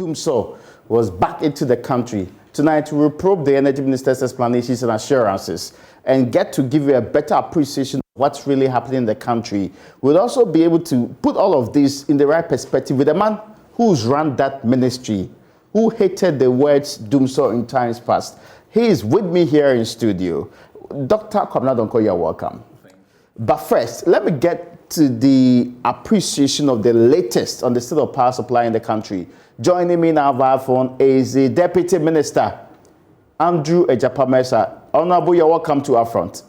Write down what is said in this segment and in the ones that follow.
Dumsor was back into the country. Tonight, we'll probe the Energy Minister's explanations and assurances and get to give you a better appreciation of what's really happening in the country. We'll also be able to put all of this in the right perspective with a man who's run that ministry, who hated the words Dumsor in times past. He is with me here in studio. Dr. Kwabena Donkor, you're welcome. But first, let me get to the appreciation of the latest on the state of power supply in the country. Joining me now via phone is the Deputy Minister, Andrew Ejapamesa. Honorable, you're welcome to UPfront.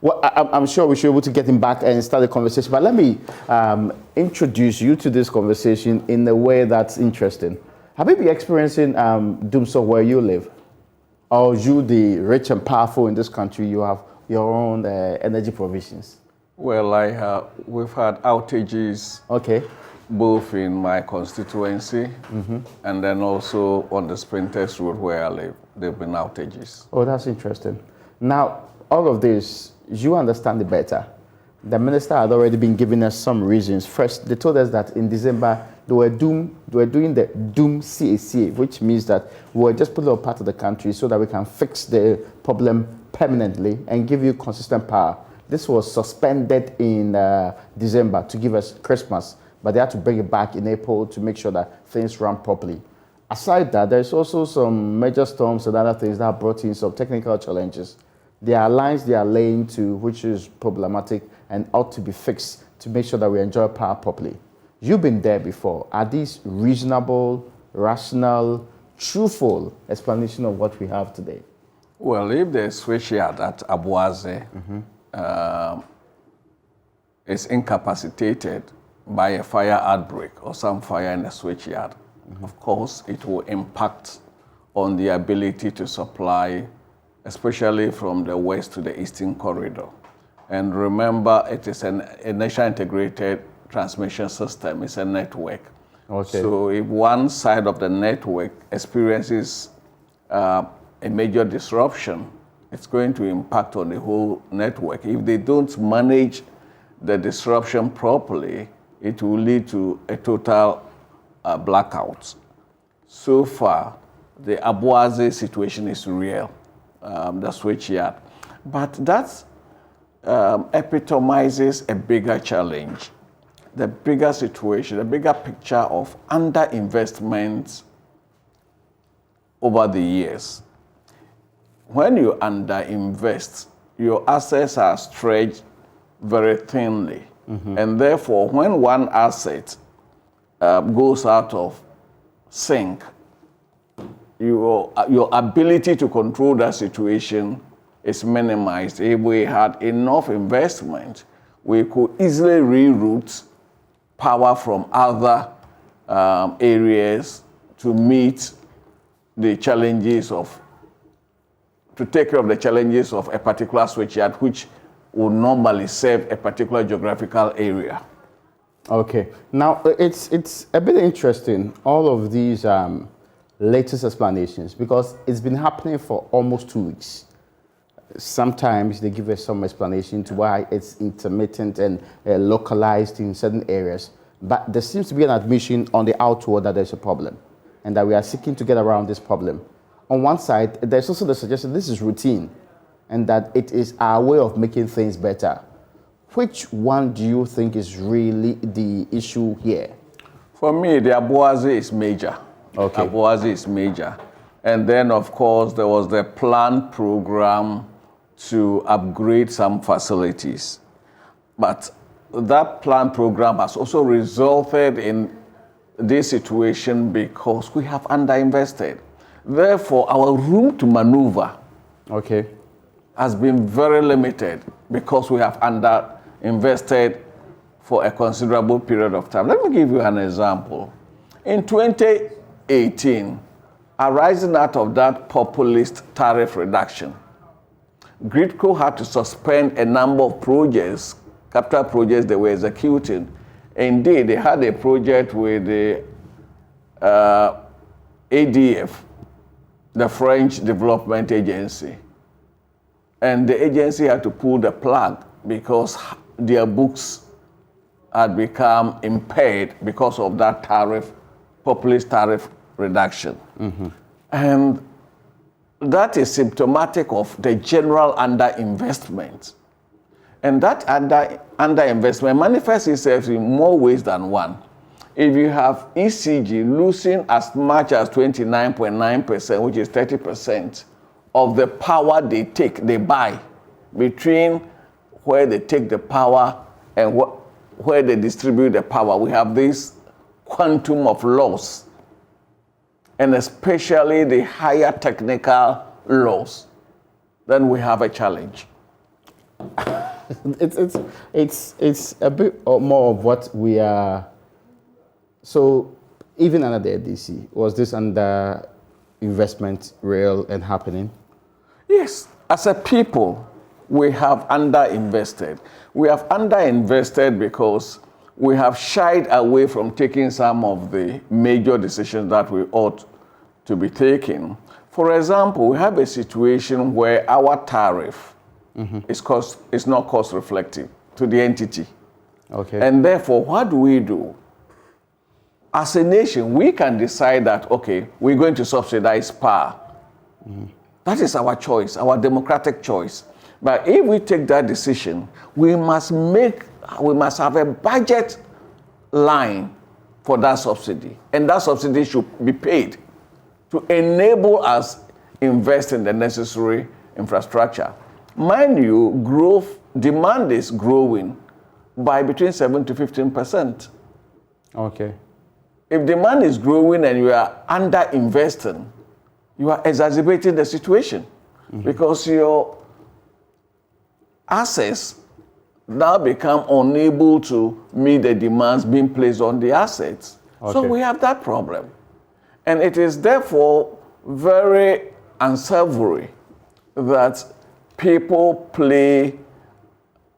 Well, I'm sure we should be able to get him back and start the conversation, but let me introduce you to this conversation in a way that's interesting. Have you been experiencing Dumsor where you live? Or you, the rich and powerful in this country, you have your own energy provisions? Well, we've had outages, okay, both in my constituency and then also on the Sprinters Road where I live. There have been outages. Oh, that's interesting. Now, all of this, you understand it better. The minister had already been giving us some reasons. First, they told us that in December, they were doing the Doom CACA, which means that we were just putting a part of the country so that we can fix the problem permanently and give you consistent power. This was suspended in December to give us Christmas, but they had to bring it back in April to make sure that things run properly. Aside that, there's also some major storms and other things that brought in some technical challenges. There are lines they are laying to which is problematic and ought to be fixed to make sure that we enjoy power properly. You've been there before. Are these reasonable, rational, truthful explanation of what we have today? Well, if the switchyard at Abuaze is incapacitated by a fire outbreak or some fire in the switchyard, of course, it will impact on the ability to supply, especially from the west to the eastern corridor. And remember, it is a national integrated transmission system. It's a network. Okay. So if one side of the network experiences a major disruption, it's going to impact on the whole network. If they don't manage the disruption properly, it will lead to a total blackout. So far, the Abuaze situation is real, the switchyard. But that epitomizes a bigger challenge, the bigger situation, the bigger picture of underinvestment over the years. When you underinvest, your assets are stretched very thinly. And therefore, when one asset goes out of sync, your ability to control that situation is minimized. If we had enough investment, we could easily reroute power from other areas to meet the challenges to take care of the challenges of a particular switchyard, which would normally serve a particular geographical area. Okay. Now, it's a bit interesting, all of these latest explanations, because it's been happening for almost 2 weeks. Sometimes they give us some explanation to why it's intermittent and localized in certain areas. But there seems to be an admission on the outward that there's a problem and that we are seeking to get around this problem. On one side, there's also the suggestion this is routine and that it is our way of making things better. Which one do you think is really the issue here? For me, the Abuaze is major. Okay. Abuaze is major. And then, of course, there was the planned program to upgrade some facilities. But that planned program has also resulted in this situation because we have underinvested. Therefore, our room to maneuver has been very limited because we have underinvested for a considerable period of time. Let me give you an example. In 2018, arising out of that populist tariff reduction, Gridco had to suspend a number of projects, capital projects they were executing. Indeed, they had a project with the ADF, the French Development Agency. and the agency had to pull the plug because their books had become impaired because of that populist tariff reduction. And that is symptomatic of the general underinvestment. And that underinvestment manifests itself in more ways than one. If you have ECG losing as much as 29.9%, which is 30% of the power they buy, between where they take the power and where they distribute the power, we have this quantum of loss, and especially the higher technical loss, then we have a challenge. It's a bit more of what we are. So even under the ADC, was this under investment real and happening? Yes, as a people, we have underinvested. We have underinvested because we have shied away from taking some of the major decisions that we ought to be taking. For example, we have a situation where our tariff is not cost reflective to the entity. Okay. And therefore, what do we do? As a nation, we can decide that, okay, we're going to subsidize power. That is our choice, our democratic choice. But if we take that decision, we must have a budget line for that subsidy. And that subsidy should be paid to enable us invest in the necessary infrastructure. Mind you, demand is growing by between 7 to 15%. Okay. If demand is growing and you are under-investing, you are exacerbating the situation because your assets now become unable to meet the demands being placed on the assets. Okay. So we have that problem. And it is therefore very unsavory that people play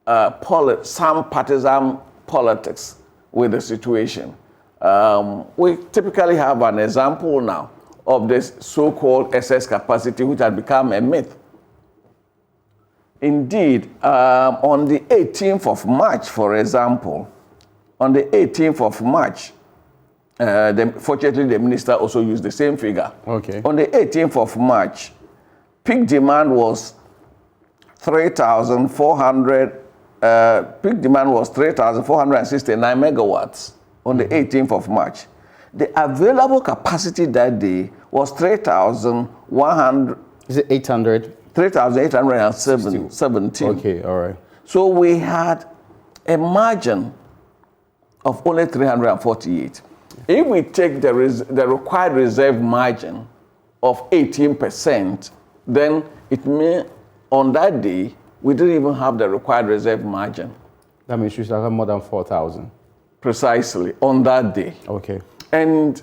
some partisan politics with the situation. We typically have an example now of this so-called excess capacity, which has become a myth. Indeed, on the 18th of March, for example, on the 18th of March, fortunately, the minister also used the same figure. Okay. On the 18th of March, peak demand was 3,469 megawatts on the 18th of March. The available capacity that day was 3,100. Is it 800? 3,817. Okay, all right. So we had a margin of only 348. If we take the required reserve margin of 18%, then it means on that day, we didn't even have the required reserve margin. That means you should have more than 4,000. Precisely, on that day. Okay. And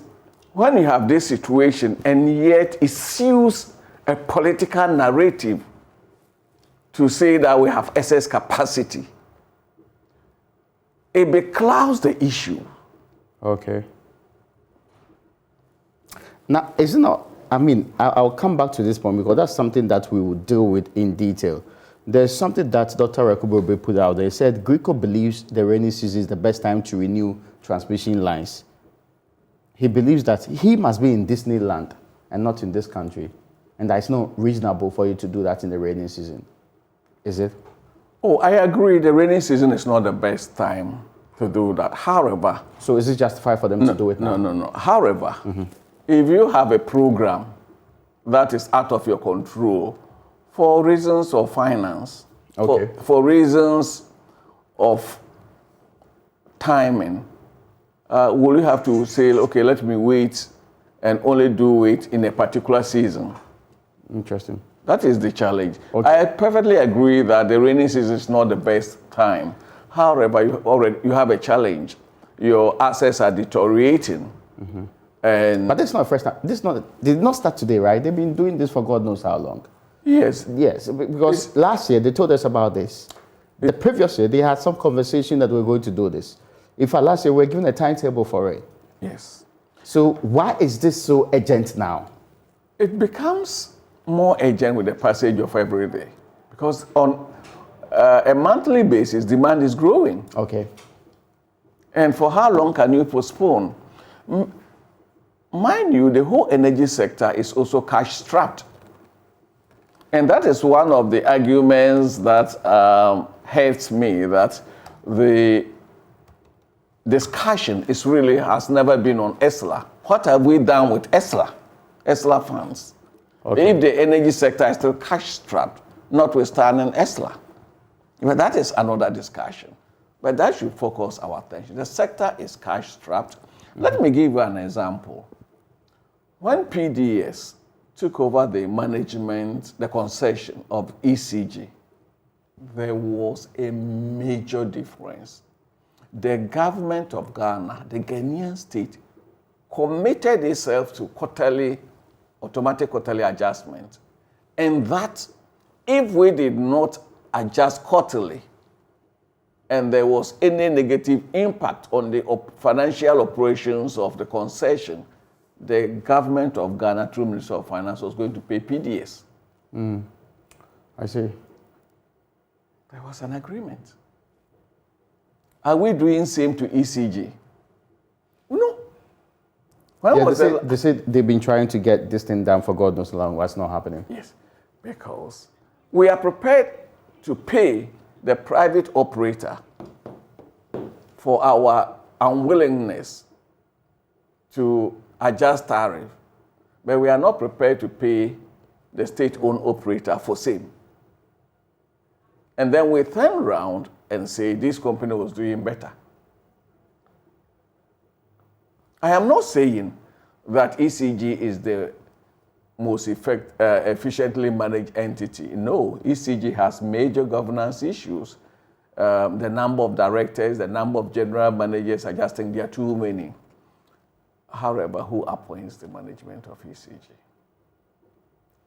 when you have this situation, and yet it suits a political narrative to say that we have excess capacity, it beclouds the issue. Okay. Now, is it not, I'll come back to this point because that's something that we will deal with in detail. There's something that Dr. Rekubobe put out there. He said, Greco believes the rainy season is the best time to renew transmission lines. He believes that he must be in Disneyland and not in this country. And that it's not reasonable for you to do that in the rainy season. Is it? Oh, I agree. The rainy season is not the best time to do that. However... So is it justified for them to do it now? No. However, if you have a program that is out of your control for reasons of finance, for reasons of timing, will you have to say, okay, let me wait and only do it in a particular season? Interesting. That is the challenge. Okay. I perfectly agree that the rainy season is not the best time. However, you have a challenge. Your assets are deteriorating. But that's not the first time. They did not start today, right? They've been doing this for God knows how long. Yes. Yes, because last year they told us about this. The previous year they had some conversation that we're going to do this. In fact, last year we were given a timetable for it. Yes. So why is this so urgent now? It becomes more urgent with the passage of every day. Because on a monthly basis, demand is growing. Okay. And for how long can you postpone? Mind you, the whole energy sector is also cash strapped. And that is one of the arguments that hurts me, that the discussion has never been on ESLA. What have we done with ESLA funds? Okay. If the energy sector is still cash strapped, notwithstanding ESLA. But that is another discussion. But that should focus our attention. The sector is cash strapped. Let me give you an example. When PDS took over the management, the concession of ECG, there was a major difference. The government of Ghana, the Ghanaian state, committed itself to automatic quarterly adjustment. And that if we did not adjust quarterly, and there was any negative impact on the financial operations of the concession, the government of Ghana, through Ministry of Finance, was going to pay PDS. I see. There was an agreement. Are we doing same to ECG? No. They said they've been trying to get this thing done for God knows how long. What's not happening? Yes, because we are prepared to pay the private operator for our unwillingness to adjust tariff, but we are not prepared to pay the state-owned operator for same. And then we turn around and say this company was doing better. I am not saying that ECG is the most efficiently managed entity. No, ECG has major governance issues. The number of directors, the number of general managers, I just think there are too many. However, who appoints the management of ECG?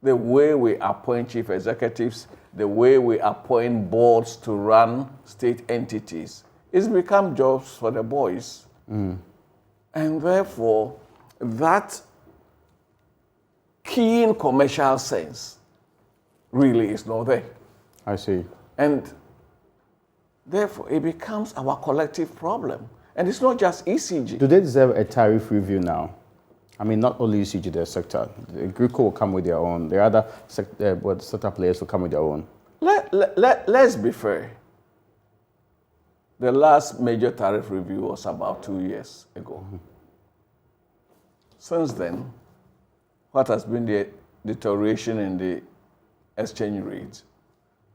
The way we appoint chief executives, the way we appoint boards to run state entities, it's become jobs for the boys. And therefore, that keen commercial sense really is not there. I see. And therefore, it becomes our collective problem. And it's not just ECG. Do they deserve a tariff review now? I mean, not only ECG, the sector. The Greco will come with their own. The other sector players will come with their own. Let's be fair. The last major tariff review was about 2 years ago. Since then, what has been the deterioration in the exchange rate?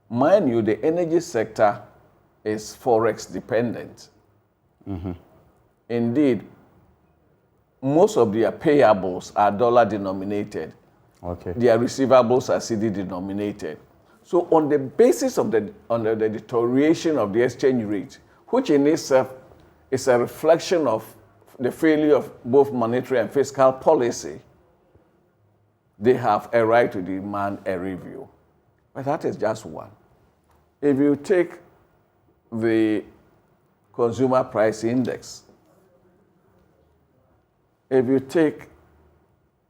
Mind you, the energy sector is forex dependent. Indeed, most of their payables are dollar denominated. Okay. Their receivables are CD denominated. So on the basis of the deterioration of the exchange rate, which in itself is a reflection of the failure of both monetary and fiscal policy, they have a right to demand a review. But that is just one. If you take the consumer price index, if you take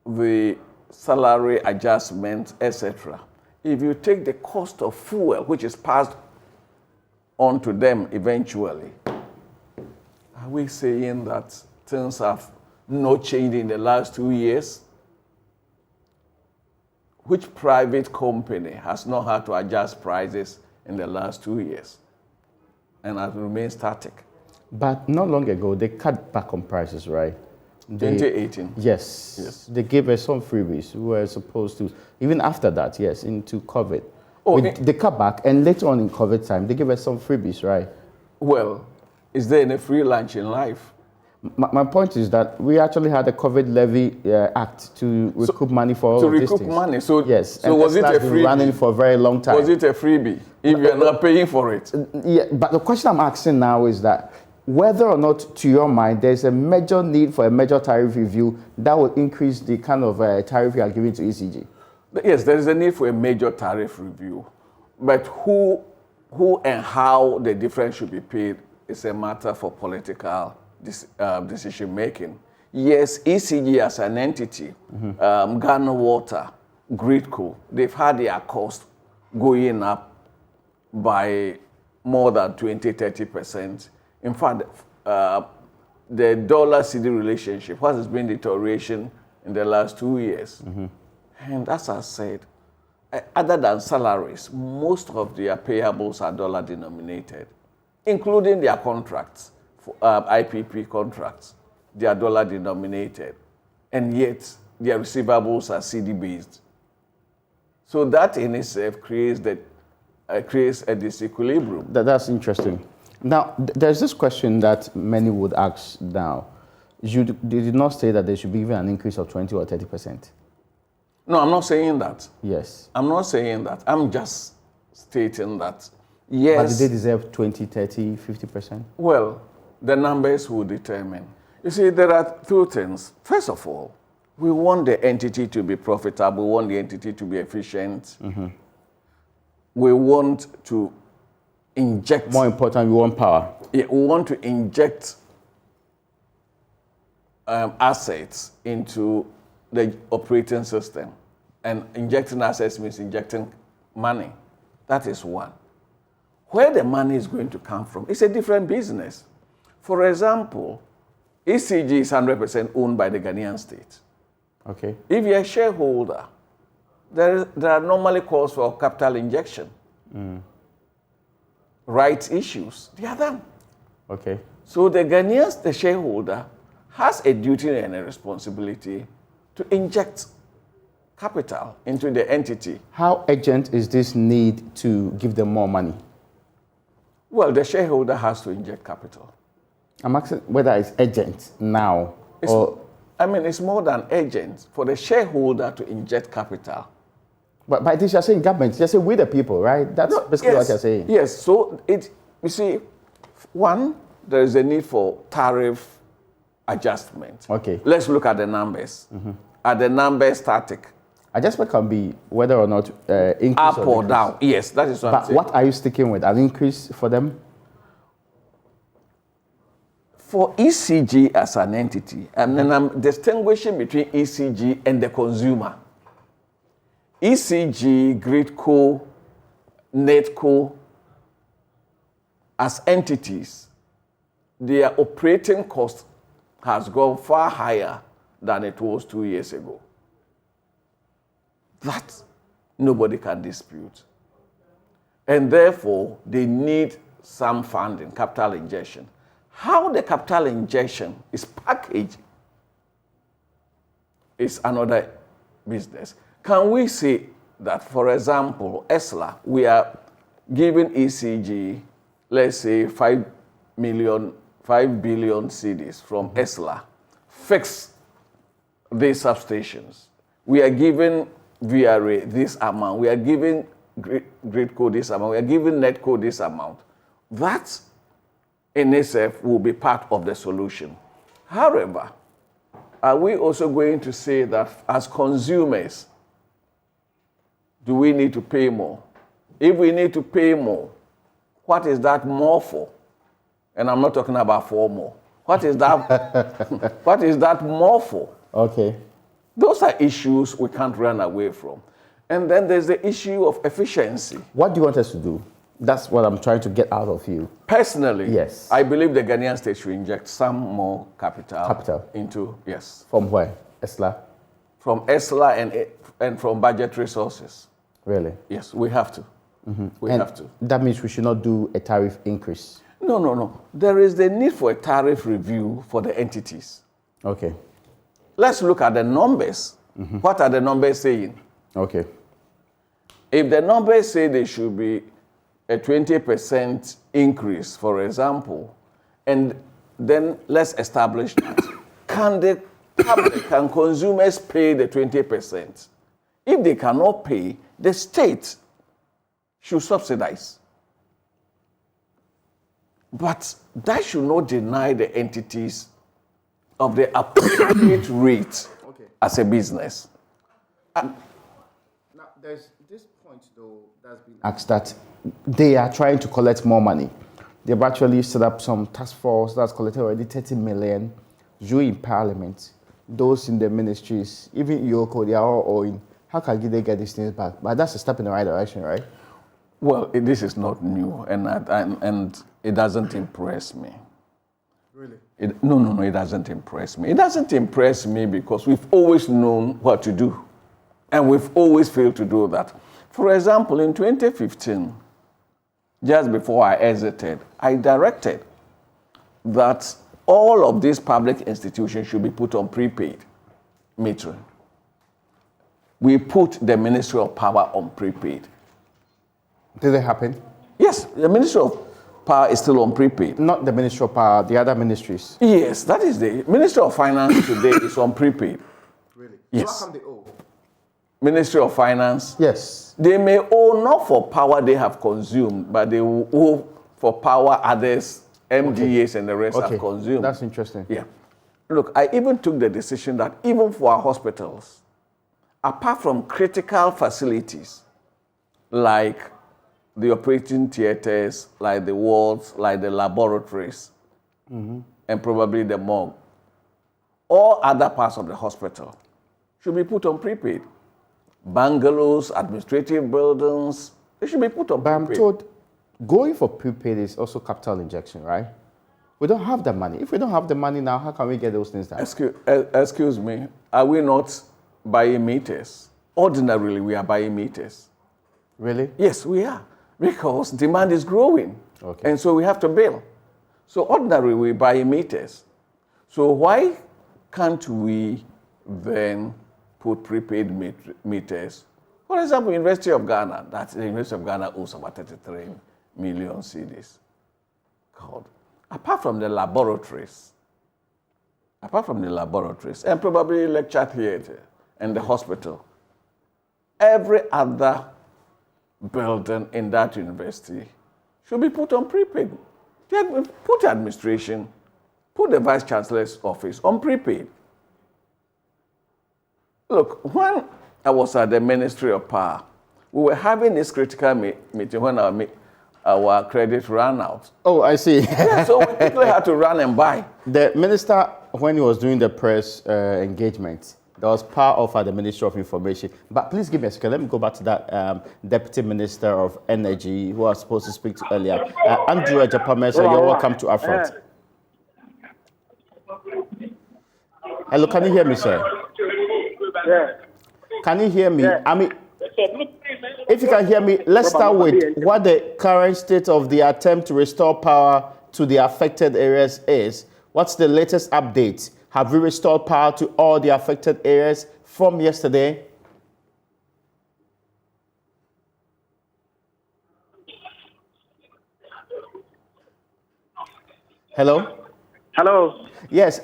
the salary adjustment, etc., if you take the cost of fuel, which is passed on to them eventually, are we saying that things have not changed in the last 2 years? Which private company has not had to adjust prices in the last 2 years and has remained static? But not long ago, they cut back on prices, right? 2018. Yes. They gave us some freebies. We were supposed to, even after that, yes, into COVID. They cut back, and later on in COVID time, they gave us some freebies, right? Well, is there any free lunch in life? My point is that we actually had a COVID levy act to recoup money for all of these things. To recoup money. So yes. So was it a freebie? Running for a very long time. Was it a freebie if you're not paying for it? Yeah, but the question I'm asking now is that whether or not, to your mind, there's a major need for a major tariff review that will increase the kind of tariff you are giving to ECG. Yes, there is a need for a major tariff review. But who and how the difference should be paid is a matter for political decision making. Yes, ECG as an entity, Ghana Water, Gridco, they've had their cost going up by more than 20-30%. In fact, the dollar-cedi relationship, what has been deterioration in the last 2 years. And as I said, other than salaries, most of their payables are dollar denominated, including their contracts, IPP contracts. They are dollar denominated, and yet their receivables are CD based. So that in itself creates a disequilibrium. That's interesting. Now, there's this question that many would ask now. You did not say that there should be even an increase of 20 or 30%. No, I'm not saying that. Yes. I'm not saying that. I'm just stating that, yes. But do they deserve 20, 30, 50%? Well, the numbers will determine. You see, there are two things. First of all, we want the entity to be profitable. We want the entity to be efficient. We want to inject... More important, we want power. Yeah, we want to inject assets into the operating system. And injecting assets means injecting money. That is one. Where the money is going to come from, it's a different business. For example, ECG is 100% owned by the Ghanaian state. Okay. If you're a shareholder, there are normally calls for capital injection. Rights issues, they are done. Okay. So the Ghanaian, the shareholder, has a duty and a responsibility to inject capital into the entity. How urgent is this need to give them more money? Well, the shareholder has to inject capital. I'm asking whether it's urgent now it's more than urgent for the shareholder to inject capital. But this you're saying government, you're saying we the people, right? That's basically what you're saying. Yes, so you see, one, there is a need for tariff adjustment. Okay. Let's look at the numbers. Are the numbers static? Adjustment can be whether or not increase up or decrease. down. Yes, that is what I'm But saying. what are you sticking with? An increase for them? For ECG as an entity, and then I'm distinguishing between ECG and the consumer. ECG, Gridco, Netco, as entities, their operating cost has gone far higher than it was 2 years ago. That nobody can dispute. And therefore, they need some funding, capital injection. How the capital injection is packaged is another business. Can we say that, for example, ESLA, we are giving ECG, let's say 5 billion cedis from ESLA, fix these substations. We are giving VRA this amount. We are giving Gridco this amount. We are giving Netco this amount. That in itself will be part of the solution. However, are we also going to say that as consumers, do we need to pay more? If we need to pay more, what is that more for? And I'm not talking about for more. What is that? What is that more for? Okay. Those are issues we can't run away from. And then there's the issue of efficiency. What do you want us to do? That's what I'm trying to get out of you. Personally, yes, I believe the Ghanaian state should inject some more capital into, yes. From where? ESLA? From ESLA and from budgetary sources. Really? Yes, we have to. We have to. That means we should not do a tariff increase. No. There is the need for a tariff review for the entities. Okay. Let's look at the numbers. What are the numbers saying? Okay. If the numbers say there should be a 20% increase, for example, and then let's establish that. Can the public, can consumers pay the 20%? If they cannot pay, the state should subsidize. But that should not deny the entities of the appropriate rate as a business. Now, there's this point, though, that's been asked that they are trying to collect more money. They've actually set up some task force that's collected already 30 million. You in Parliament, those in the ministries, even Yoko, they are all owing. How can they get these things back? But that's a step in the right direction, right? Well, this is not new, and it doesn't impress me. Really? No, it doesn't impress me. It doesn't impress me because we've always known what to do, and we've always failed to do that. For example, in 2015, just before I exited, I directed that all of these public institutions should be put on prepaid metering. We put the Ministry of Power on prepaid. Did it happen? Yes, the Ministry of Power is still on prepaid. Not the Ministry of Power, the other ministries. Yes, that is the Ministry of Finance today is on prepaid. Really? Yes. So how come they owe? Ministry of Finance. Yes. They may owe not for power they have consumed, but they will owe for power others, MDAs and the rest have consumed. That's interesting. Yeah. Look, I even took the decision that even for our hospitals, apart from critical facilities like the operating theaters, like the wards, like the laboratories, and probably the morgue, all other parts of the hospital should be put on prepaid. Bungalows, administrative buildings, they should be put on prepaid. But I'm told going for prepaid is also capital injection, right? We don't have the money. If we don't have the money now, how can we get those things done? Excuse me, are we not buying meters? Ordinarily, we are buying meters. Really? Yes, we are, because demand is growing, and so we have to bill. So ordinarily, we buy meters. So why can't we then put prepaid meters? For example, University of Ghana, the University of Ghana owes about 33 million cedis. God. Apart from the laboratories, and probably lecture theater and the hospital, every other building in that university should be put on prepaid. Put administration, put the Vice Chancellor's office on prepaid. Look, when I was at the Ministry of Power, we were having this critical meeting when our credit ran out. Oh, I see. Yeah, so we quickly had to run and buy. The minister, when he was doing the press engagement, there was power off at the Ministry of Information. But please give me a second. Let me go back to that Deputy Minister of Energy who I was supposed to speak to earlier. Andrew Ejapamesa, you're welcome to UPfront. Hello, can you hear me, sir? Yeah. Can you hear me? Yeah. I mean, if you can hear me, let's start with what the current state of the attempt to restore power to the affected areas is. What's the latest update? Have we restored power to all the affected areas from yesterday? Hello? Hello. Yes,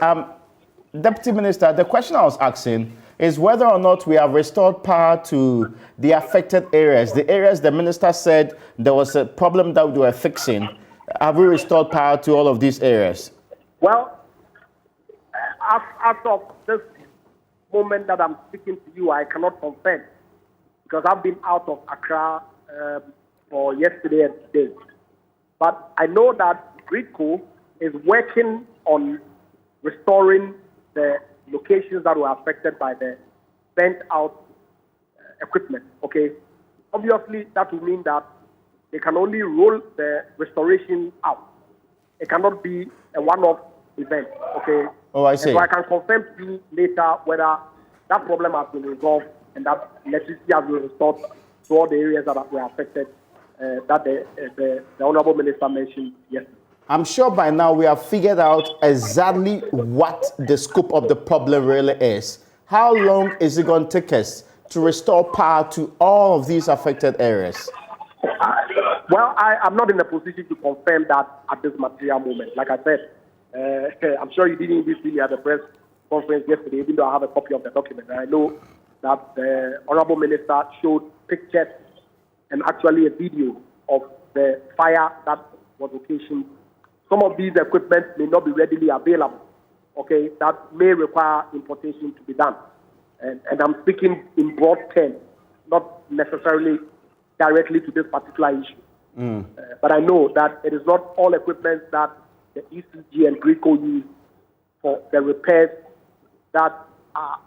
Deputy Minister, the question I was asking is whether or not we have restored power to the affected areas, the areas the minister said there was a problem that we were fixing. Have we restored power to all of these areas? Well, as of this moment that I'm speaking to you, I cannot confirm because I've been out of Accra for yesterday and today. But I know that GRIDCO is working on restoring the locations that were affected by the burnt out equipment, okay? Obviously, that will mean that they can only roll the restoration out. It cannot be a one-off event, okay? Oh, I see. And so I can confirm to you later whether that problem has been resolved and that electricity has been restored to all the areas that were affected that the Honorable Minister mentioned yesterday. I'm sure by now we have figured out exactly what the scope of the problem really is. How long is it going to take us to restore power to all of these affected areas? Well, I'm not in a position to confirm that at this material moment. Like I said, I'm sure you didn't even see at the press conference yesterday, even though I have a copy of the document. And I know that the Honorable Minister showed pictures and actually a video of the fire that was occasioned. Some of these equipment may not be readily available, okay? That may require importation to be done. And I'm speaking in broad terms, not necessarily directly to this particular issue. But I know that it is not all equipment that the ECG and GRIDCO use for the repairs that are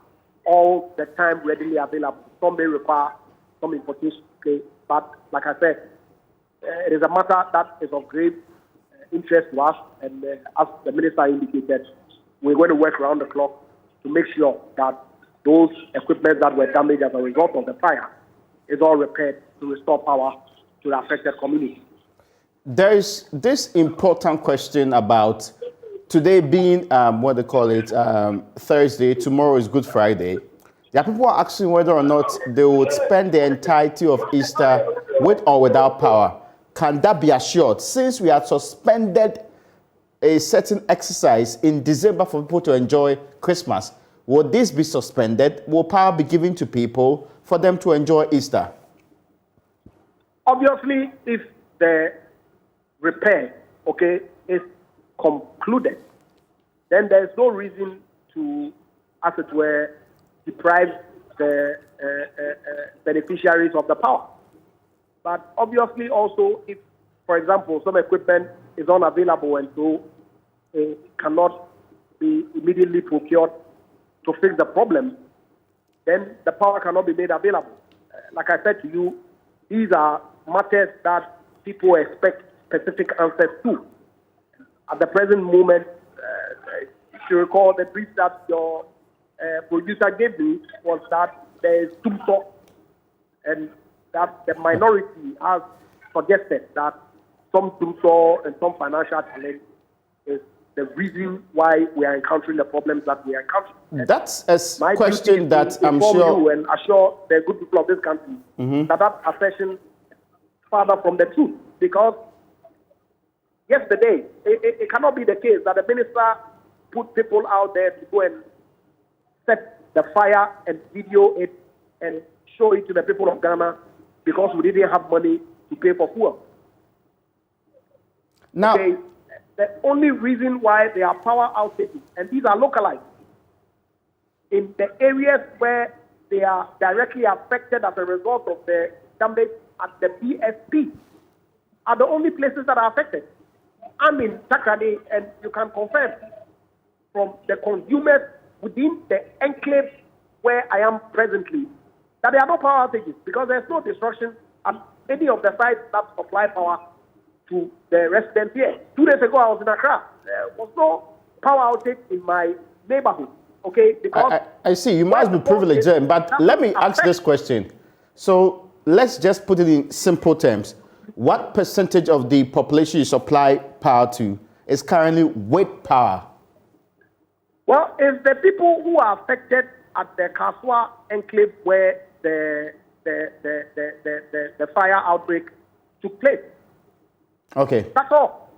all the time readily available. Some may require some importation, okay? But like I said, it is a matter that is of great interest to us, and as the minister indicated, we're going to work around the clock to make sure that those equipment that were damaged as a result of the fire is all repaired to restore power to the affected community. There is this important question about today being, Thursday, tomorrow is Good Friday. There are people who are asking whether or not they would spend the entirety of Easter with or without power. Can that be assured? Since we had suspended a certain exercise in December for people to enjoy Christmas, will this be suspended? Will power be given to people for them to enjoy Easter? Obviously, if the repair, is concluded, then there is no reason to, as it were, deprive the beneficiaries of the power. But obviously also, if, for example, some equipment is unavailable and so it cannot be immediately procured to fix the problem, then the power cannot be made available. Like I said to you, these are matters that people expect specific answers to. At the present moment, if you recall, the brief that your producer gave me was that there is Dumsor, and that the minority has suggested that some Dumsor and some financial challenge is the reason why we are encountering the problems that we are encountering. That's a question that I'm sure... you and assure the good people of this country that assertion is farther from the truth. Because yesterday, it cannot be the case that the minister put people out there to go and set the fire and video it and show it to the people of Ghana because we didn't have money to pay for fuel. Now, the only reason why there are power outages, and these are localized, in the areas where they are directly affected as a result of the damage at the BSP, are the only places that are affected. I'm in Takrady, and you can confirm from the consumers within the enclave where I am presently that there are no power outages because there's no disruption at any of the sites that supply power to the residents here. 2 days ago, I was in Accra. There was no power outage in my neighborhood. Because I see. You must be privileged then, but let me ask this question. So let's just put it in simple terms. What percentage of the population you supply power to is currently with power? Well, it's the people who are affected at the Kaswa enclave where the fire outbreak took place. Okay. That's all.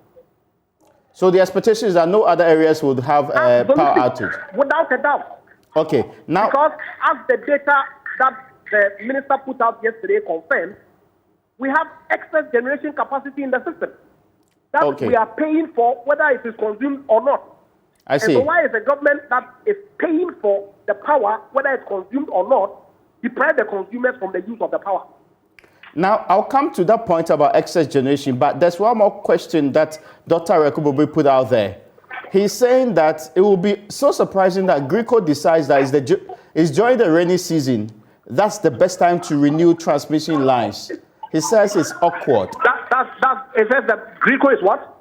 So the expectation is that no other areas would have power outage? Without a doubt. Okay. Now, because as the data that the minister put out yesterday confirmed, we have excess generation capacity in the system that we are paying for whether it is consumed or not. I see. And so why is the government that is paying for the power, whether it's consumed or not, deprive the consumers from the use of the power? Now, I'll come to that point about excess generation, but there's one more question that Dr. Rekubobi put out there. He's saying that it will be so surprising that Greco decides that it's during the rainy season, that's the best time to renew transmission lines. He says it's awkward. It says that Greco is what?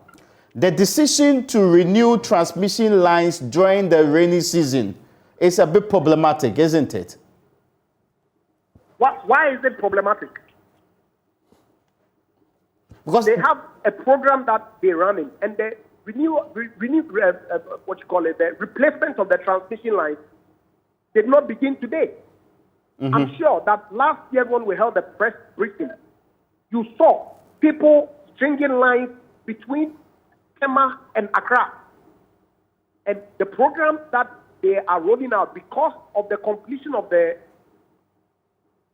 The decision to renew transmission lines during the rainy season is a bit problematic, isn't it? Why is it problematic? Because they have a program that they're running, and the the replacement of the transmission lines did not begin today. I'm sure that last year when we held the press briefing, you saw people stringing lines between Tema and Accra. And the program that they are rolling out because of the completion of the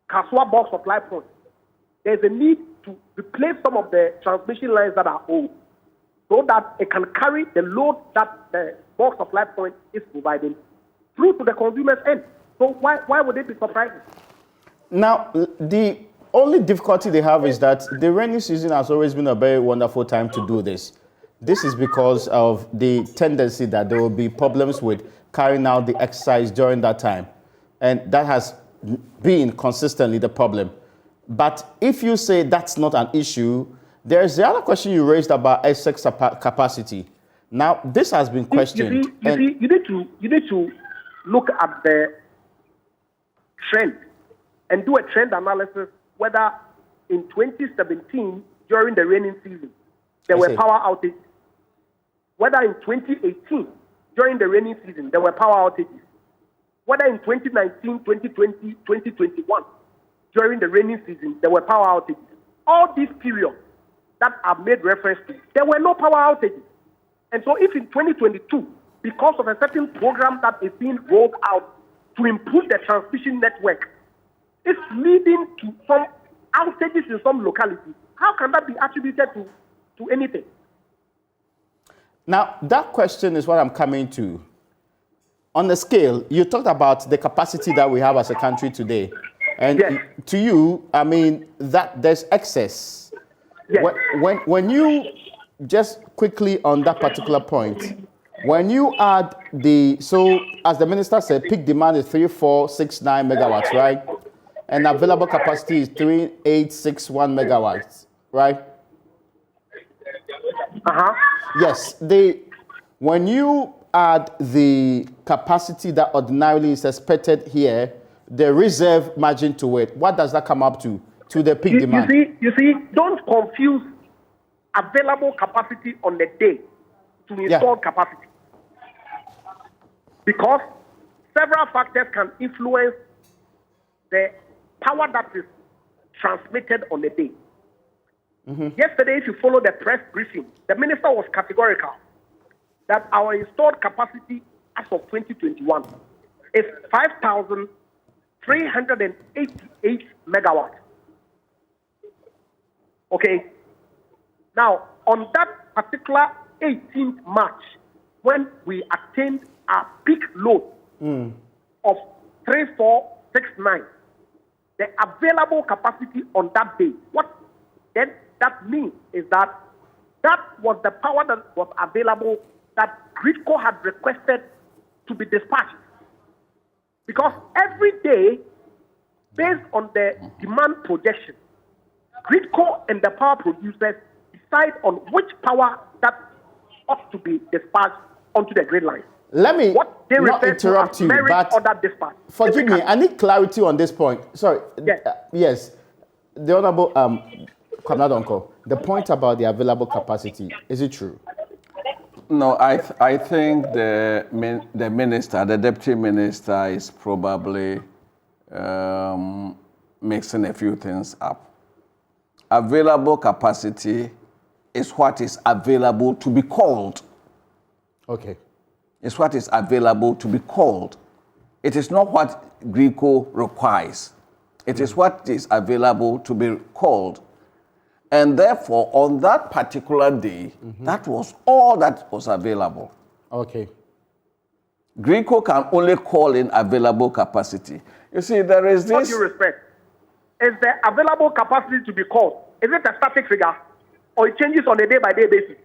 Kaswa box supply point, there's a need to replace some of the transmission lines that are old so that it can carry the load that the box supply point is providing through to the consumer's end. So why would it be surprising? Now, the only difficulty they have is that the rainy season has always been a very wonderful time to do this. This is because of the tendency that there will be problems with carrying out the exercise during that time. And that has been consistently the problem. But if you say that's not an issue, There's the other question you raised about excess capacity. Now, this has been questioned. You need to look at the trend and do a trend analysis whether in 2017 during the rainy season there were power outages, whether in 2018 during the rainy season there were power outages, whether in 2019, 2020, 2021 during the rainy season there were power outages. All these periods that I've made reference to, there were no power outages. And so if in 2022, because of a certain program that is being rolled out to improve the transmission network, it's leading to some outages in some localities, how can that be attributed to anything? Now, that question is what I'm coming to. On the scale, you talked about the capacity that we have as a country today. And yes. To you, I mean, that there's excess. Yes. When you, just quickly on that particular point, when you add so as the minister said, peak demand is 3469 megawatts, right? And available capacity is 3861 megawatts, right? Uh-huh. Yes, when you add the capacity that ordinarily is expected here, the reserve margin to it, what does that come up to the peak demand? You see, don't confuse available capacity on the day to installed capacity. Because several factors can influence the power that is transmitted on the day. Mm-hmm. Yesterday, if you follow the press briefing, the minister was categorical that our installed capacity as of 2021 is 5,388 megawatts. Okay. Now, on that particular 18th March, when we attained our peak load of 3469, the available capacity on that day, what then that means is that was the power that was available that Gridco had requested to be dispatched. Because every day, based on the demand projection, Gridco and the power producers decide on which power that ought to be dispatched onto the grid line. Let me what they not interrupt you, but forgive me, I need clarity on this point. Sorry. Yes. Yes. The Honorable Kwamnadonko, the point about the available capacity, is it true? No, I think the minister, the deputy minister, is probably mixing a few things up. Available capacity is what is available to be called. Okay. It's what is available to be called. It is not what Gridco requires. It is what is available to be called. And therefore, on that particular day, that was all that was available. Okay. Gridco can only call in available capacity. You see, there is this... What do you respect? Is the available capacity to be called, is it a static figure or it changes on a day-by-day basis?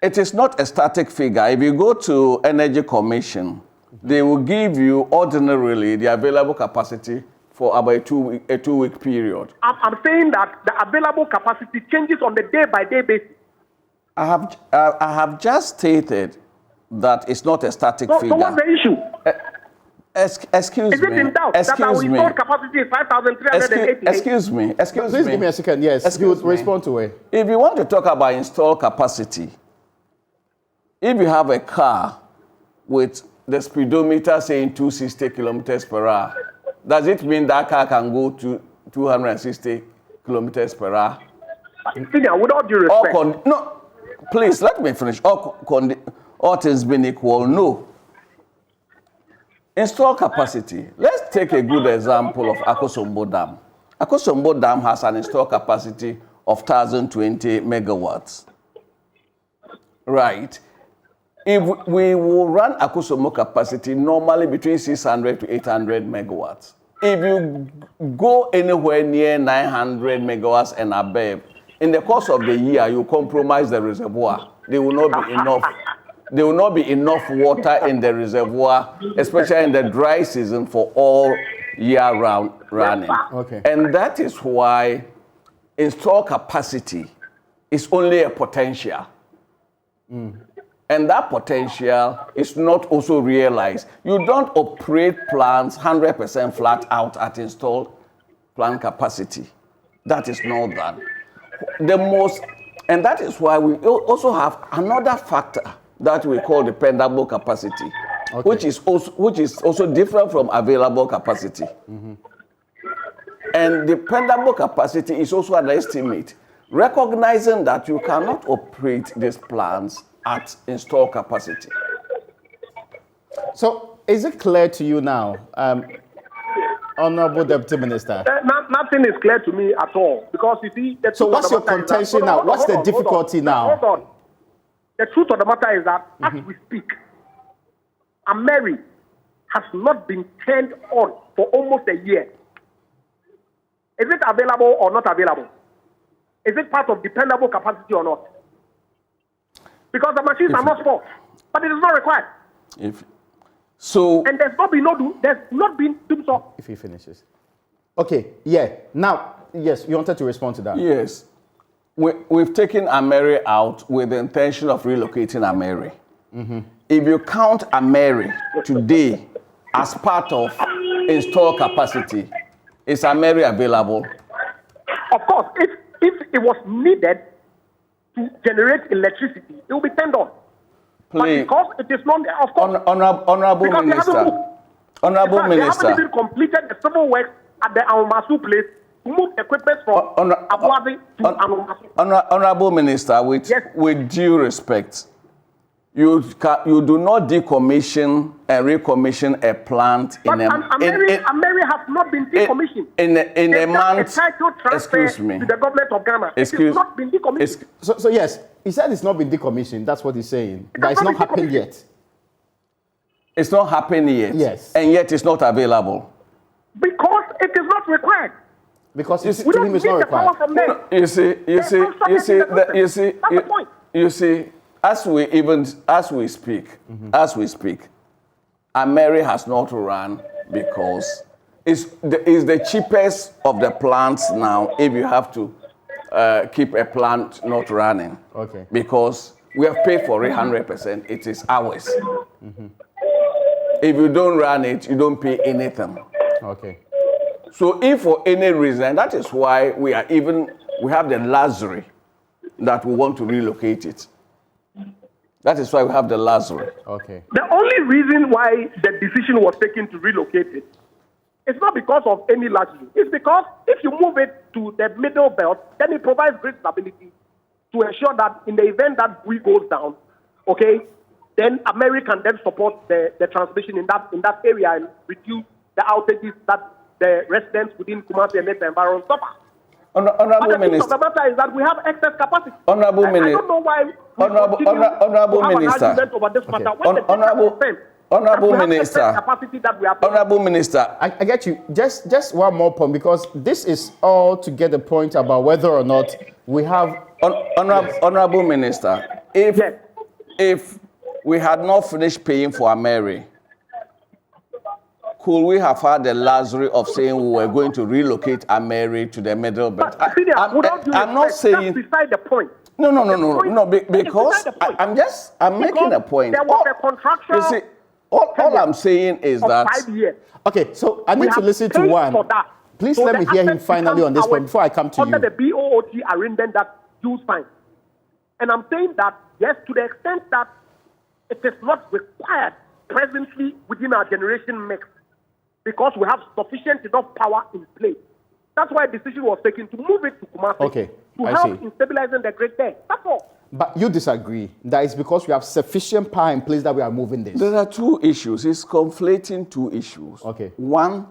It is not a static figure. If you go to Energy Commission, they will give you ordinarily the available capacity for about a two-week period. I'm saying that the available capacity changes on the day-by-day basis. I have just stated that it's not a static figure. So what's the issue? Excuse me. Is it in doubt that our installed capacity is 5,388? Excuse me. Please give me a second. Yes, you would respond to it. If you want to talk about installed capacity, if you have a car with the speedometer saying 260 kilometers per hour, does it mean that car can go to 260 kilometers per hour? Senior, with all due respect. No, please, let me finish. All things being equal, no. Install capacity. Let's take a good example of Akosombo Dam. Akosombo Dam has an installed capacity of 1,020 megawatts. Right. If we will run Akosombo capacity normally between 600 to 800 megawatts. If you go anywhere near 900 megawatts and above, in the course of the year, you compromise the reservoir. There will not be enough. There will not be enough water in the reservoir, especially in the dry season, for all year round running. Okay. And that is why install capacity is only a potential. And that potential is not also realized. You don't operate plants 100% flat out at installed plant capacity. That is not done. And that is why we also have another factor that we call dependable capacity, which is also different from available capacity. And dependable capacity is also an estimate, recognizing that you cannot operate these plants at installed capacity. So, is it clear to you now, Honorable Deputy Minister? Nothing is clear to me at all, because you see. So, what's your contention now? What's the difficulty now? Hold on. The truth of the matter is that as we speak, Ameri has not been turned on for almost a year. Is it available or not available? Is it part of dependable capacity or not? Because the machines are not small, but it is not required. And there's not been Dumsor. If he finishes. Okay, yeah. Now, yes, you wanted to respond to that. Yes. We've taken Ameri out with the intention of relocating Ameri. If you count Ameri today as part of installed capacity, is Ameri available? Of course, if it was needed to generate electricity, it will be turned on. Please. But because it is not, of course, Honorable Minister. They haven't even completed the civil work at the Aomasu place to move equipment from Abuazi to Aomasu. Honorable Minister, with due respect, you do not decommission and recommission a plant but Ameri has not been decommissioned. In a month. A title transfer Excuse me. to the government of Ghana. It has not been decommissioned. So yes, he said it's not been decommissioned. That's what he's saying. That it's not happened yet. It's not happened yet. Yes. And yet it's not available. Because it is not required. Because to we don't him it's need not the power required. from them. You see, as we speak, Ameri has not run because it's the cheapest of the plants now if you have to keep a plant not running. Okay. Because we have paid for it 100%. It is ours. If you don't run it, you don't pay anything. Okay. So if for any reason, that is why we have the luxury that we want to relocate it. That is why we have the luxury. Okay. The only reason why the decision was taken to relocate it, it's not because of any luxury. It's because if you move it to the middle belt, then it provides great stability to ensure that in the event that we goes down, okay, then Ameri can then support the transmission in that area and reduce the outages that the residents within Kumasi and its environment suffer. Honorable Minister. The matter is that we have excess capacity. Honorable Minister. I don't know why. Honorable Minister. Honorable Minister. Capacity that we have. Honorable Minister. I get you. Just one more point, because this is all to get the point about whether or not we have. Honorable Minister, if we had not finished paying for Ameri, could we have had the luxury of saying we were going to relocate Ameri to the middle belt? I'm not saying. That's beside the point. No. Because I'm making a point. There was a contractual. You see, all I'm saying is that. 5 years. Okay, so I need to listen to one. Please let me hear him finally on this point before I come to you. Under the BOOT arrangement that you signed. And I'm saying that, yes, to the extent that it is not required presently within our generation mix, because we have sufficient enough power in place. That's why a decision was taken to move it to Kumasi to help in stabilizing the grid there. That's all. But you disagree that it's because we have sufficient power in place that we are moving this. There are two issues. It's conflating two issues. Okay. One,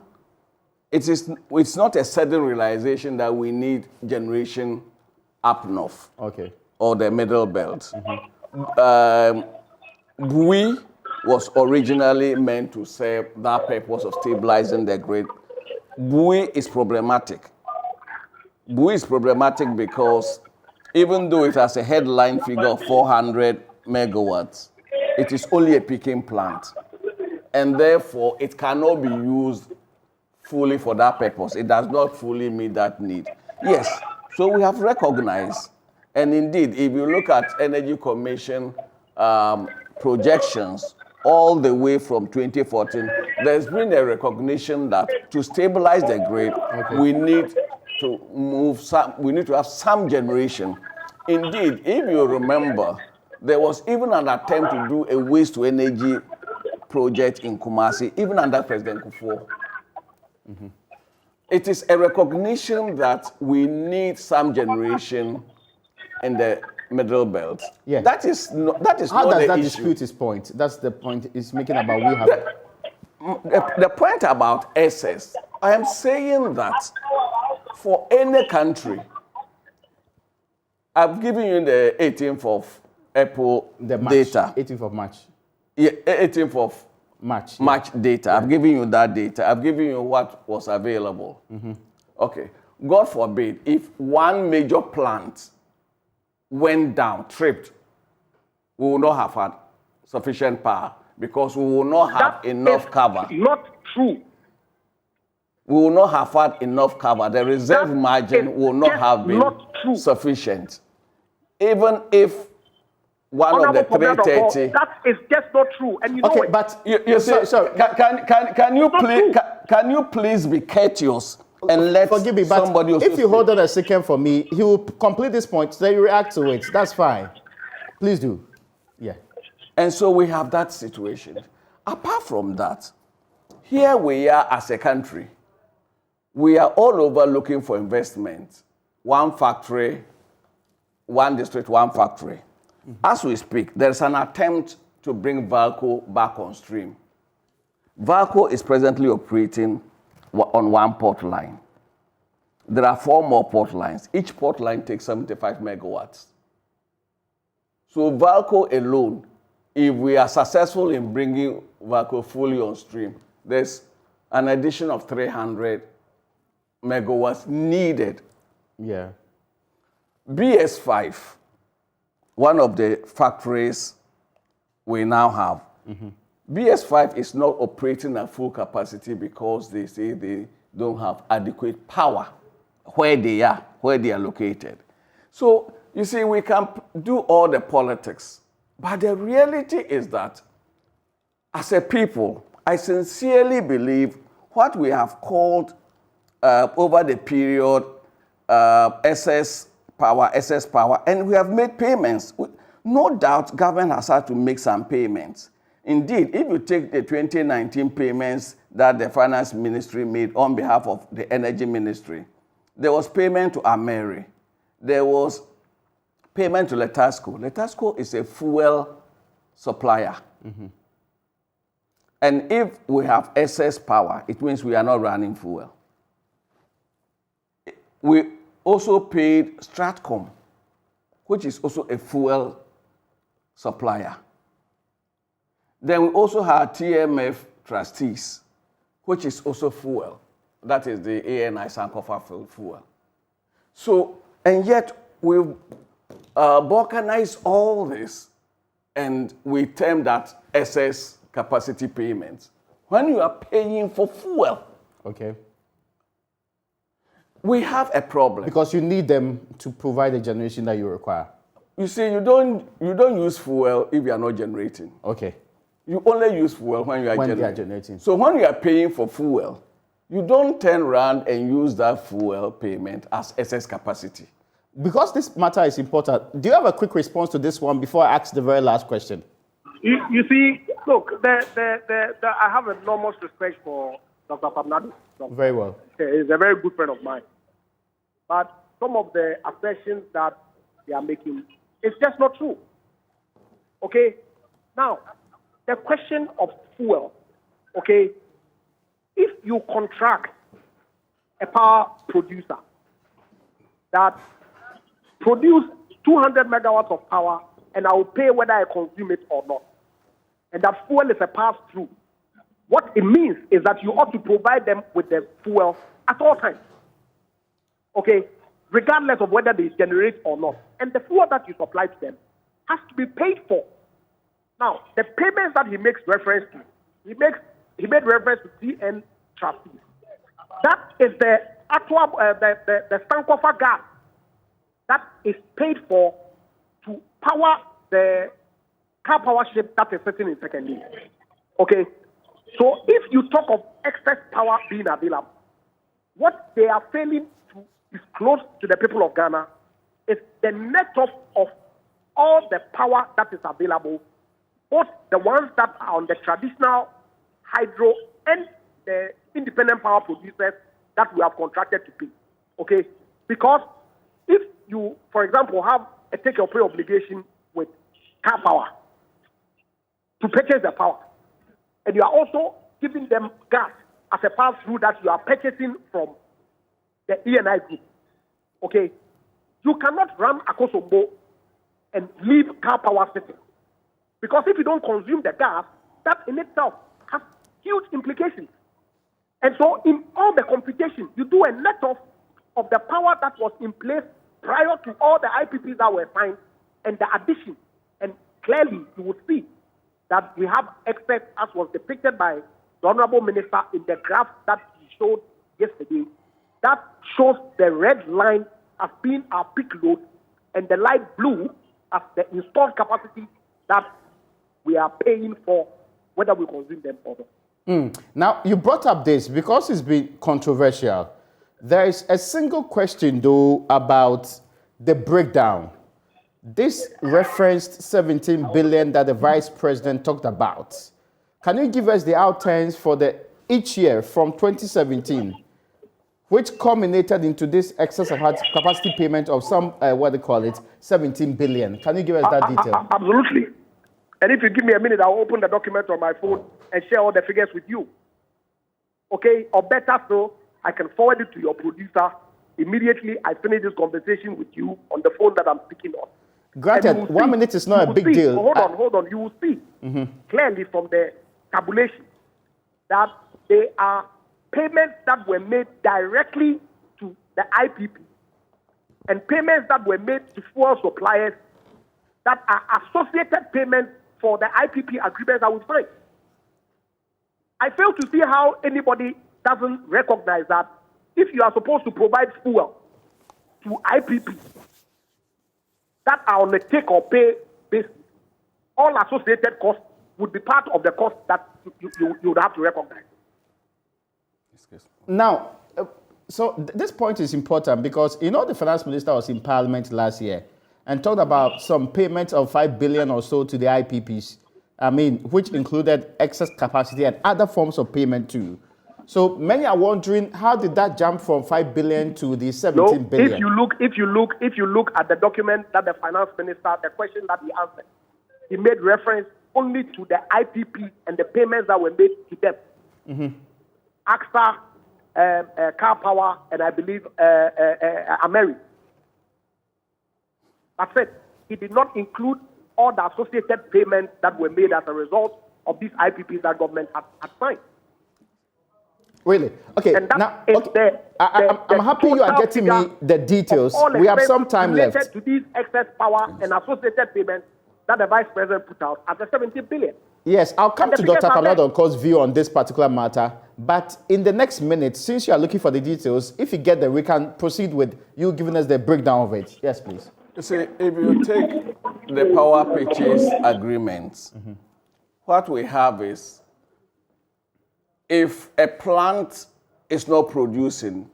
it's not a sudden realization that we need generation up north. Okay. Or the middle belt. Bui was originally meant to serve that purpose of stabilizing the grid. Bui is problematic. Bui is problematic because even though it has a headline figure of 400 megawatts, it is only a peaking plant. And therefore, it cannot be used fully for that purpose. It does not fully meet that need. Yes, So we have recognized, and indeed, if you look at Energy Commission projections all the way from 2014, there's been a recognition that to stabilize the grid, we need to have some generation. Indeed, if you remember, there was even an attempt to do a waste to energy project in Kumasi, even under President Kufuor. It is a recognition that we need some generation in the middle belt. Yeah. That is not How does the that issue. dispute his point? That's the point he's making about we have. The point about excess, I am saying that for any country, I've given you the 18th of April The March, data. 18th of March. Yeah, 18th of March. March data. I've given you that data. I've given you what was available. Okay. God forbid, if one major plant went down, tripped, we will not have had sufficient power because we will not have enough cover. Not true. We will not have had enough cover. The reserve margin will not have been sufficient. Even if one of the 330. That is just not true. And you know Okay, but you see, sorry. Can you please be courteous and let Forgive me, but somebody else if you hold on a second for me, he will complete this point, then you react to it. That's fine. Please do. Yeah. And so we have that situation. Apart from that, here we are as a country. We are all over looking for investment. One factory, one district, one factory. As we speak, there's an attempt to bring Valco back on stream. Valco is presently operating on one port line. There are 4 more port lines. Each port line takes 75 megawatts. So Valco alone, if we are successful in bringing Valco fully on stream, there's an addition of 300 megawatts needed. Yeah. BS5, one of the factories we now have, BS5 is not operating at full capacity because they say they don't have adequate power where they are located. So, you see, we can do all the politics, but the reality is that as a people, I sincerely believe what we have called over the period excess power, and we have made payments. No doubt government has had to make some payments. Indeed, if you take the 2019 payments that the finance ministry made on behalf of the energy ministry, there was payment to Ameri. There was payment to Letasco. Letasco is a fuel supplier. And if we have excess power, it means we are not running fuel. We also paid Stratcom, which is also a fuel supplier. Then we also had TMF trustees, which is also fuel. That is the ANI Sankofa fuel. So, and yet we've balkanized all this and we term that excess capacity payments. When you are paying for fuel, Okay. we have a problem. Because you need them to provide the generation that you require. You see, you don't use fuel if you are not generating. Okay. You only use fuel when you are When generating. they are generating. So when you are paying for fuel, you don't turn around and use that fuel payment as excess capacity. Because this matter is important, do you have a quick response to this one before I ask the very last question? You see, look, I have enormous respect for Dr. Pamnadu. Very well. He's a very good friend of mine. But some of the assertions that they are making, it's just not true. Okay? Now, the question of fuel, okay? If you contract a power producer that produce 200 megawatts of power and I will pay whether I consume it or not, and that fuel is a pass-through, what it means is that you ought to provide them with the fuel at all times. Okay? Regardless of whether they generate or not. And the fuel that you supply to them has to be paid for. Now, the payments that he makes reference to, he made reference to TN trustees. That is the actual, the Sankofa gas that is paid for to power the car power ship that is sitting in second lane. Okay? So if you talk of excess power being available, what they are failing to disclose to the people of Ghana is the net of all the power that is available, both the ones that are on the traditional hydro and the independent power producers that we have contracted to pay. Okay? Because if you, for example, have a take-or-pay obligation with car power to purchase the power, and you are also giving them gas as a pass-through that you are purchasing from the E&I group, okay, you cannot run Akosombo and leave car power sitting. Because if you don't consume the gas, that in itself has huge implications. And so in all the computation, you do a net off of the power that was in place prior to all the IPPs that were signed and the addition. And clearly you will see that we have excess, as was depicted by the Honorable Minister in the graph that he showed yesterday. That shows the red line as being our peak load and the light blue as the installed capacity that we are paying for, whether we consume them or not. Now, you brought up this because it's been controversial. There is a single question, though, about the breakdown. This referenced 17 billion that the Vice President talked about. Can you give us the outlines for each year from 2017, which culminated into this excess capacity payment of some, 17 billion? Can you give us that detail? Absolutely. And if you give me a minute, I'll open the document on my phone and share all the figures with you. Okay? Or better so, I can forward it to your producer immediately I finish this conversation with you on the phone that I'm speaking on. Granted, 1 minute is not a big deal. Hold on. You will see clearly from the tabulation that they are payments that were made directly to the IPP and payments that were made to fuel suppliers that are associated payments for the IPP agreements that we signed. I fail to see how anybody doesn't recognize that if you are supposed to provide fuel to IPP that are on a take or pay basis, all associated costs would be part of the cost that you would have to recognize. Now, so this point is important because, the finance minister was in parliament last year and talked about some payments of 5 billion or so to the IPPs, which included excess capacity and other forms of payment too. So many are wondering, how did that jump from 5 billion to the 17 billion? If you look at the document that the finance minister, the question that he answered, he made reference only to the IPP and the payments that were made to them. AXA, Car Power, and I believe Ameri. That's it. He did not include all the associated payments that were made as a result of these IPPs that government had signed. Really? Okay. Now, I'm happy you are getting me the details. We have some time left. Related to these excess power and associated payments that the Vice President put out at the 17 billion. Yes, I'll come to Dr. Kamladonko's view on this particular matter. But in the next minute, since you are looking for the details, if you get them, we can proceed with you giving us the breakdown of it. Yes, please. You see, if you take the power purchase agreements, what we have is, if a plant is not producing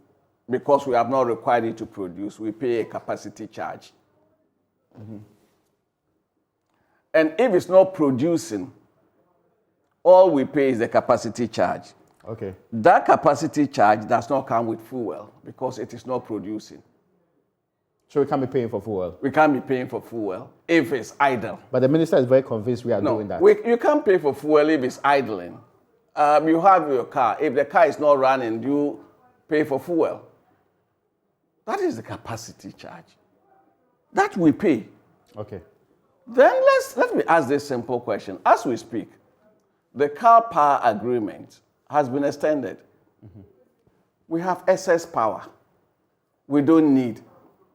because we have not required it to produce, we pay a capacity charge. And if it's not producing, all we pay is the capacity charge. Okay. That capacity charge does not come with fuel because it is not producing. So we can't be paying for fuel? We can't be paying for fuel if it's idle. But the minister is very convinced we are doing that. You can't pay for fuel if it's idling. You have your car. If the car is not running, you pay for fuel. That is the capacity charge. That we pay. Okay. Then let me ask this simple question. As we speak, the car power agreement has been extended. We have excess power. We don't need.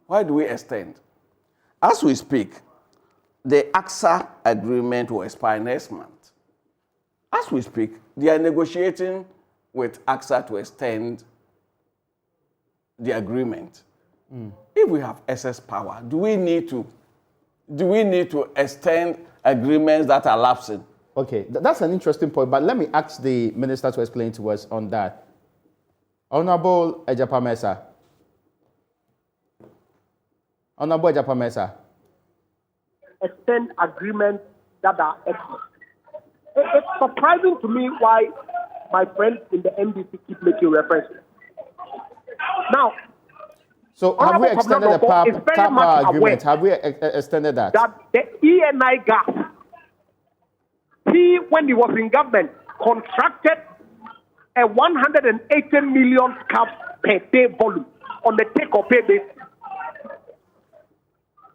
Why do we extend? As we speak, the AXA agreement will expire next month. As we speak, they are negotiating with AXA to extend the agreement. If we have excess power, do we need to extend agreements that are lapsing? Okay, that's an interesting point, but let me ask the minister to explain to us on that. Honorable Ejapamesa. Honorable Ejapamesa. Extend agreements that are excellent. It's surprising to me why my friends in the NDC keep making references. Now, so have we extended the car power agreement? Have we extended that? That the ENI gas, when he was in government, contracted a 180 million scf per day volume on the take-or-pay basis.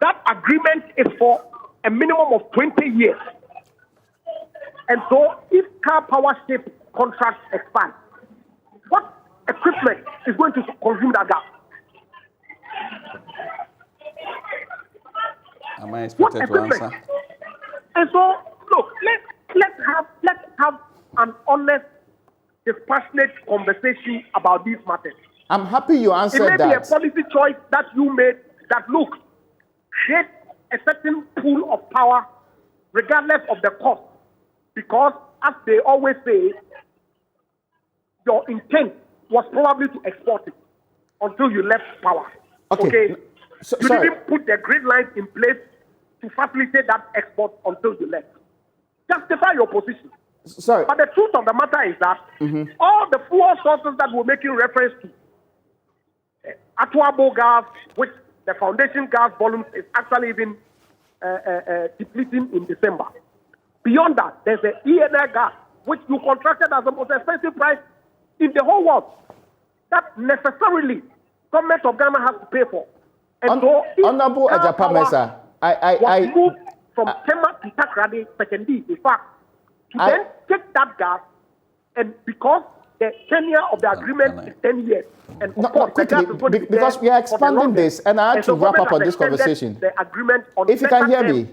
That agreement is for a minimum of 20 years. And so if car power ship contracts expire, what equipment is going to consume that gas? Am I expected to answer? And so, look, let's have an honest, dispassionate conversation about these matters. I'm happy you answered that. It may be a policy choice that you made that, look, create a certain pool of power regardless of the cost. Because, as they always say, your intent was probably to export it until you left power. Okay? You didn't put the grid lines in place to facilitate that export until you left. Justify your position. Sorry. But the truth of the matter is that all the fuel sources that we're making reference to, Atuabo gas, which the foundation gas volume is actually even depleting in December. Beyond that, there's the ENI gas, which you contracted as the most expensive price in the whole world. That necessarily government of Ghana has to pay for. And so, Honorable Ejapamesa, I moved from Tema to Takrade, Section D, in fact, to then take that gas, and because the tenure of the agreement is 10 years, and of course, the gas is going to be because we are expanding this, and I have to wrap up on this conversation. The agreement on if you can hear me.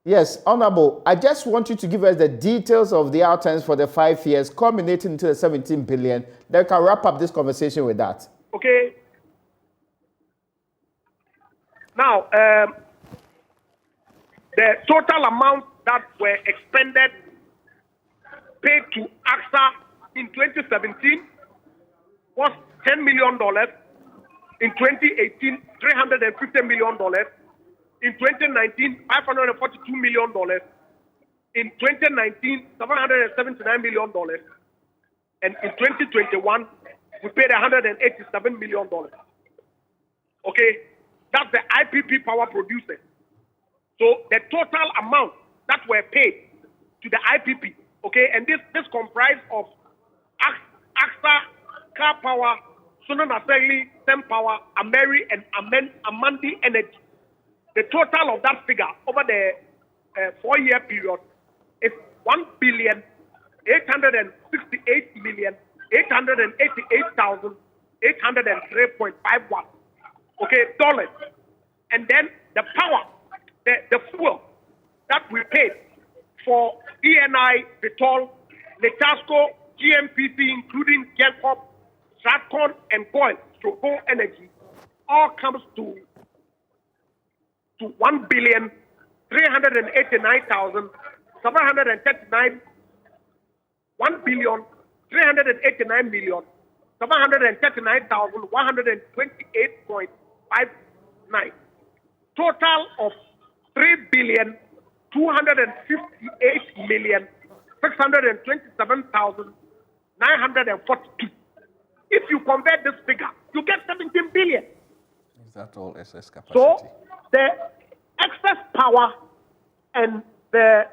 Yes, Honorable, I just want you to give us the details of the outcomes for the 5 years, culminating into the 17 billion. Then we can wrap up this conversation with that. Okay. Now, the total amount that were expended, paid to AXA in 2017 was $10 million. In 2018, $350 million. In 2019, $542 million. In 2019, $779 million. And in 2021, we paid $187 million. Okay? That's the IPP power producer. So the total amount that were paid to the IPP, okay, and this comprised of AXA, Car Power, Sunan Aseli, Sem Power, Ameri, and Amandi Energy. The total of that figure over the 4-year period is 1,868,888,803.51. Okay, dollars. And then the power, the fuel that we paid for ENI, Vitol, Letasco, GMPC, including Gencop, Stratcon, and Goil, Strogo Energy, all comes to 1,389,739, 1,389,739,128.59. Total of 3,258,627,942. If you convert this figure, you get 17 billion. Is that all excess capacity? So the excess power and the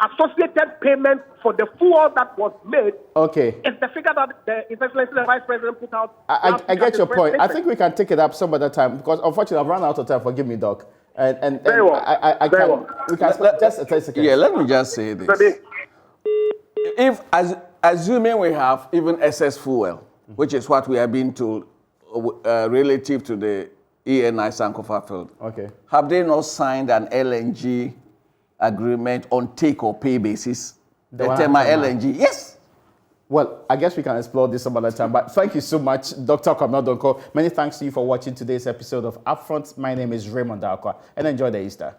associated payment for the fuel that was made is the figure that His Excellency the Vice President put out. I get your point. I think we can take it up some other time because unfortunately I've run out of time. Forgive me, Doc. And very well. We can just a 10 seconds. Yeah, let me just say this. If assuming we have even excess fuel, which is what we are being told relative to the ENI Sankofa field, have they not signed an LNG agreement on take or pay basis? The Tema LNG, yes. Well, I guess we can explore this some other time, but thank you so much, Dr. Kwabena Donkor. Many thanks to you for watching today's episode of Upfront. My name is Raymond Dalkwa, and enjoy the Easter.